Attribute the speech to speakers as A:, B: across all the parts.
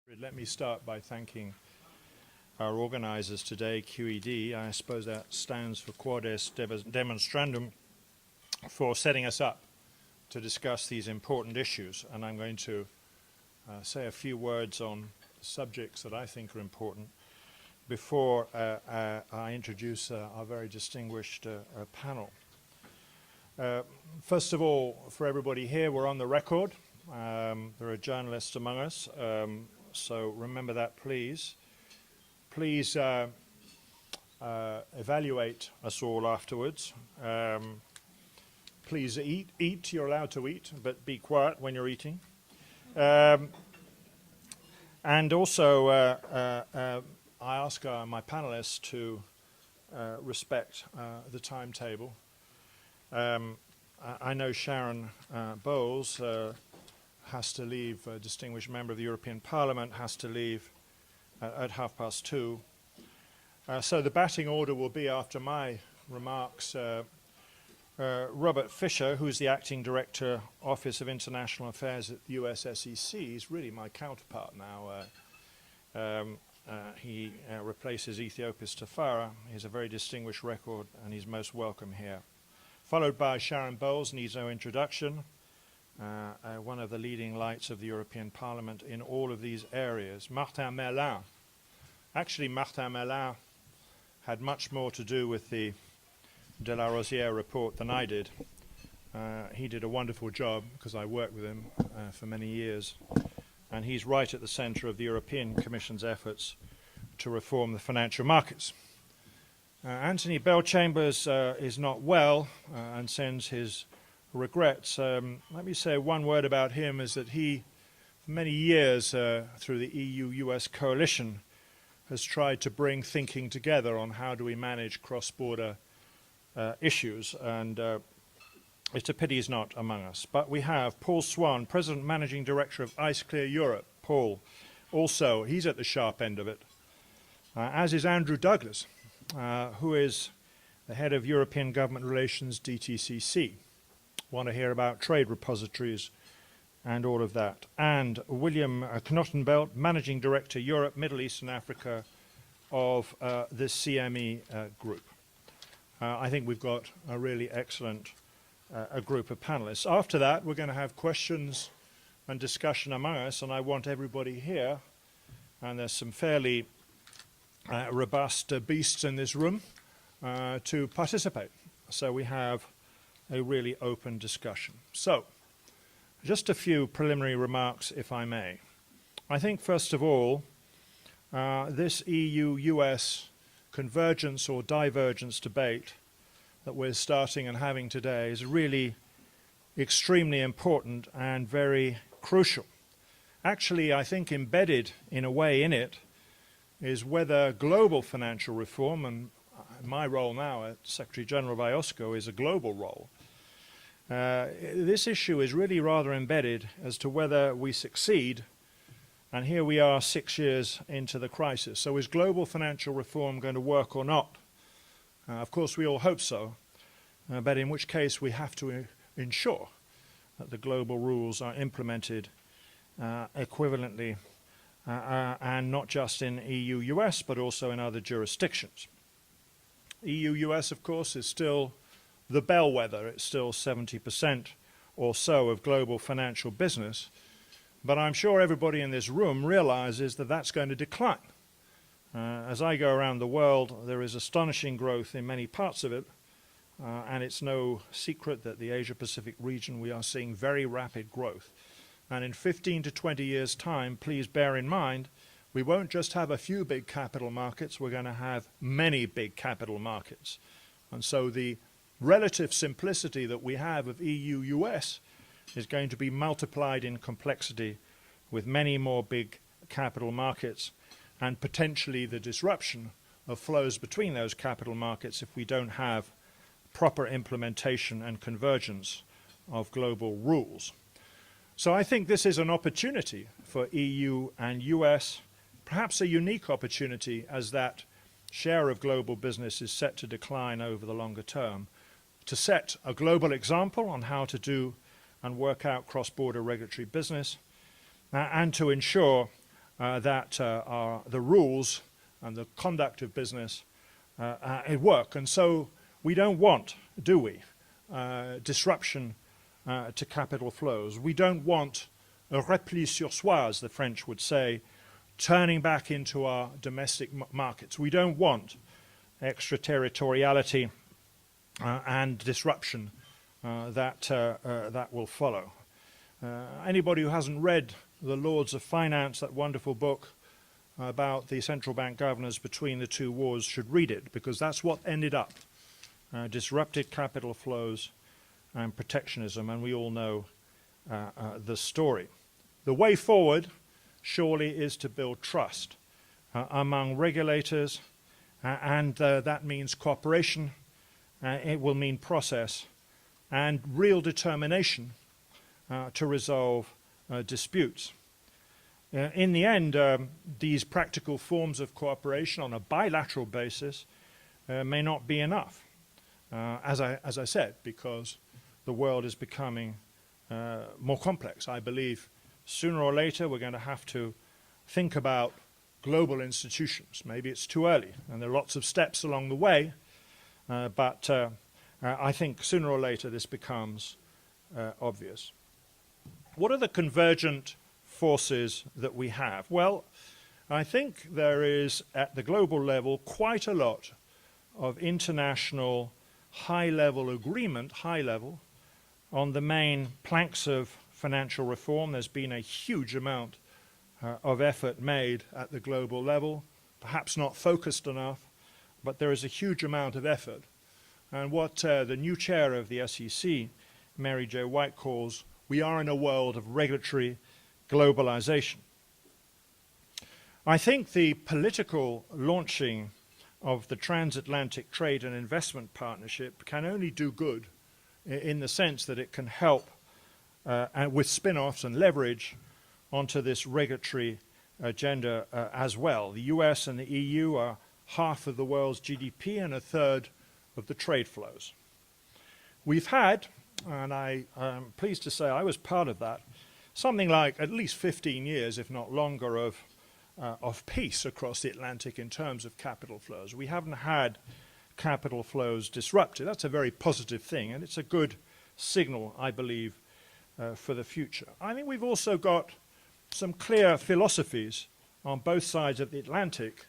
A: Let me start by thanking our organizers today, QED. I suppose that stands for Quodes Demonstrandum, for setting us up to discuss these important issues. And I'm going to say a few words on subjects that I think are important before I introduce our very distinguished panel. First of all, for everybody here, we're on the record. There are journalists among us. So remember that, please. Please evaluate us all afterwards. Please eat. You're allowed to eat, but be quiet when you're eating. And also, I ask my panelists to respect the timetable. I know Sharon Bowles has to leave, a distinguished member of the European Parliament, has to leave at 2:30. So the batting order will be, after my remarks, Robert Fisher, who's the Acting Director, Office of International Affairs at the US SEC. He's really my counterpart now. He replaces Ethiopius Tafara. He has a very distinguished record, and he's most welcome here. Followed by Sharon Bowles, needs no introduction. One of the leading lights of the European Parliament in all of these areas. Martin Merlin. Actually, Martin Merlin had much more to do with the de la Rosière report than I did. He did a wonderful job because I worked with him for many years. And he's right at the center of the European Commission's efforts to reform the financial markets. Anthony Bell-Chambers is not well and sends his regrets. Let me say one word about him, is that he, for many years through the EU-US coalition, has tried to bring thinking together on how do we manage cross-border issues, and it's a pity he's not among us. But we have Paul Swan, President Managing Director of Ice Clear Europe. Paul, also, he's at the sharp end of it, as is Andrew Douglas, who is the head of European Government Relations, DTCC. Want to hear about trade repositories and all of that. And William Knottenbelt, Managing Director, Europe, Middle East and Africa of the CME group. I think we've got a really excellent a group of panelists. After that, we're going to have questions and discussion among us, and I want everybody here, and there's some fairly robust beasts in this room, to participate. So we have a really open discussion. So, just a few preliminary remarks, if I may. I think, first of all, this EU-US convergence or divergence debate that we're starting and having today is really extremely important and very crucial. Actually, I think embedded in a way in it is whether global financial reform, and my role now as Secretary General of IOSCO is a global role. This issue is really rather embedded as to whether we succeed, and here we are 6 years into the crisis. So is global financial reform going to work or not? Of course, we all hope so, but in which case we have to ensure that the global rules are implemented equivalently, and not just in EU-US, but also in other jurisdictions. EU-US, of course, is still the bellwether. It's still 70% or so of global financial business. But I'm sure everybody in this room realizes that that's going to decline. As I go around the world, there is astonishing growth in many parts of it, and it's no secret that the Asia-Pacific region, we are seeing very rapid growth. And in 15 to 20 years' time, please bear in mind, we won't just have a few big capital markets, we're going to have many big capital markets. And so the relative simplicity that we have of EU-US is going to be multiplied in complexity with many more big capital markets, and potentially the disruption of flows between those capital markets if we don't have proper implementation and convergence of global rules. So I think this is an opportunity for EU and US, perhaps a unique opportunity, as that share of global business is set to decline over the longer term, to set a global example on how to do and work out cross-border regulatory business, and to ensure that are the rules and the conduct of business work. And so we don't want, do we, disruption to capital flows. We don't want a repli sur soi, as the French would say, turning back into our domestic markets. We don't want extraterritoriality and disruption that will follow. Anybody who hasn't read The Lords of Finance, that wonderful book about the central bank governors between the two wars, should read it, because that's what ended up. Disrupted capital flows and protectionism, and we all know the story. The way forward, surely, is to build trust among regulators, and that means cooperation, it will mean process, and real determination to resolve disputes. In the end, these practical forms of cooperation on a bilateral basis may not be enough, as I said, because the world is becoming more complex. I believe sooner or later we're going to have to think about global institutions. Maybe it's too early, and there are lots of steps along the way, but I think sooner or later this becomes obvious. What are the convergent forces that we have? Well, I think there is, at the global level, quite a lot of international high-level agreement, on the main planks of financial reform. There's been a huge amount of effort made at the global level, perhaps not focused enough, but there is a huge amount of effort. And what the new chair of the SEC, Mary Jo Wright, calls, we are in a world of regulatory globalization. I think the political launching of the transatlantic trade and investment partnership can only do good in the sense that it can help with spin-offs and leverage onto this regulatory agenda as well. The US and the EU are half of the world's GDP and a third of the trade flows. We've had, and I am pleased to say I was part of that, something like at least 15 years, if not longer, of peace across the Atlantic in terms of capital flows. We haven't had capital flows disrupted. That's a very positive thing, and it's a good signal, I believe, for the future. I think we've also got some clear philosophies on both sides of the Atlantic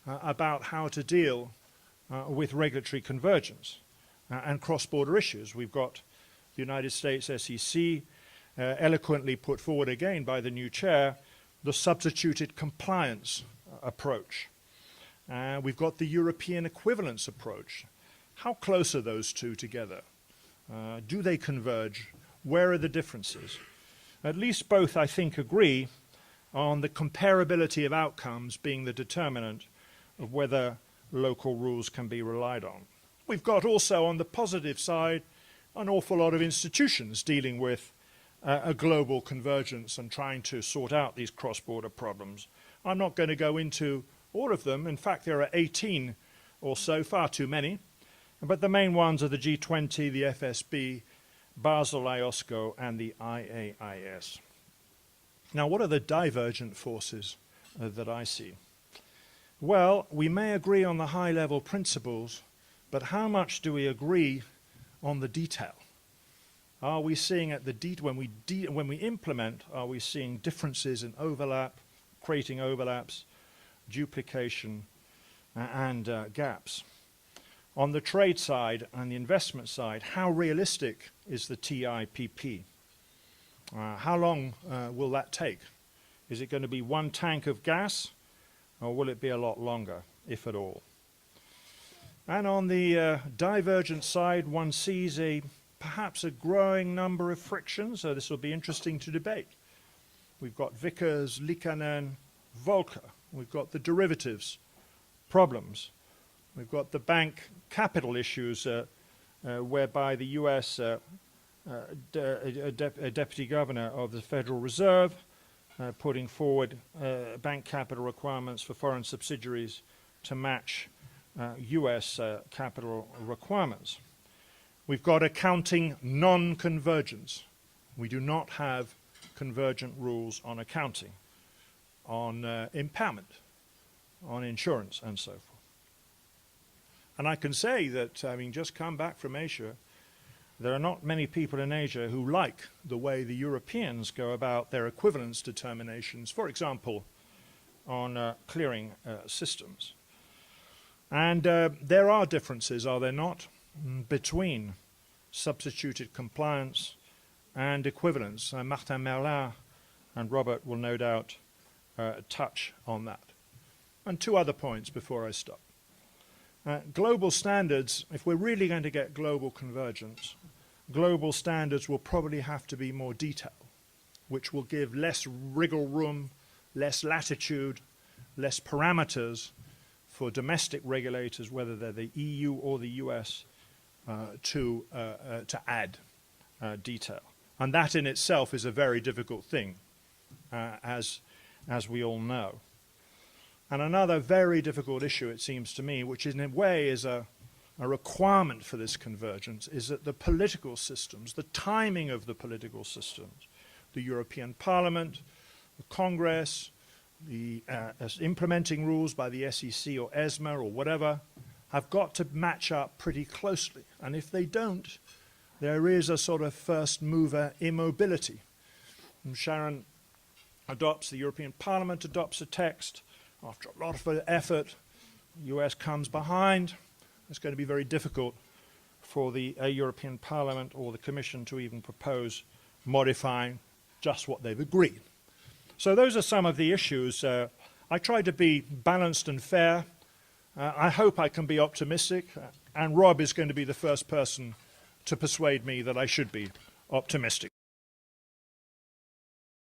A: about how to deal with regulatory convergence and cross-border issues. We've got the United States SEC eloquently put forward again by the new chair, the substituted compliance approach. We've got the European equivalence approach. How close are those two together? Do they converge? Where are the differences? At least both, I think, agree on the comparability of outcomes being the determinant of whether local rules can be relied on. We've got also, on the positive side, an awful lot of institutions dealing with a global convergence and trying to sort out these cross-border problems. I'm not going to go into all of them. In fact, there are 18 or so, far too many. But the main ones are the G20, the FSB, Basel IOSCO, and the IAIS. Now, what are the divergent forces that I see? Well, we may agree on the high-level principles, but how much do we agree on the detail? Are we seeing at the when we implement, are we seeing differences in overlap, creating overlaps, duplication, and gaps? On the trade side and the investment side, how realistic is the TIPP? How long will that take? Is it going to be one tank of gas, or will it be a lot longer, if at all? And on the divergent side, one sees perhaps a growing number of frictions, so this will be interesting to debate. We've got Vickers, Liikanen, Volcker. We've got the derivatives problems. We've got the bank capital issues whereby the US deputy governor of the Federal Reserve putting forward bank capital requirements for foreign subsidiaries to match US capital requirements. We've got accounting non-convergence. We do not have convergent rules on accounting. on impairment, on insurance, and so forth. And I can say that, having just come back from Asia, there are not many people in Asia who like the way the Europeans go about their equivalence determinations, for example, on clearing systems. And there are differences, are there not, between substituted compliance and equivalence. Martin Merlin and Robert will no doubt touch on that. And two other points before I stop. Global standards, if we're really going to get global convergence, global standards will probably have to be more detailed, which will give less wriggle room, less latitude, less parameters for domestic regulators, whether they're the EU or the US, to add detail. And that in itself is a very difficult thing, as we all know. And another very difficult issue, it seems to me, which in a way is a requirement for this convergence, is that the political systems, the timing of the political systems, the European Parliament, the Congress, the implementing rules by the SEC or ESMA or whatever, have got to match up pretty closely. And if they don't, there is a sort of first mover immobility. And Sharon adopts, the European Parliament adopts a text. After a lot of effort, the US comes behind. It's going to be very difficult for the European Parliament or the Commission to even propose modifying just what they've agreed. So those are some of the issues. I try to be balanced and fair. I hope I can be optimistic, and Rob is going to be the first person to persuade me that I should be optimistic.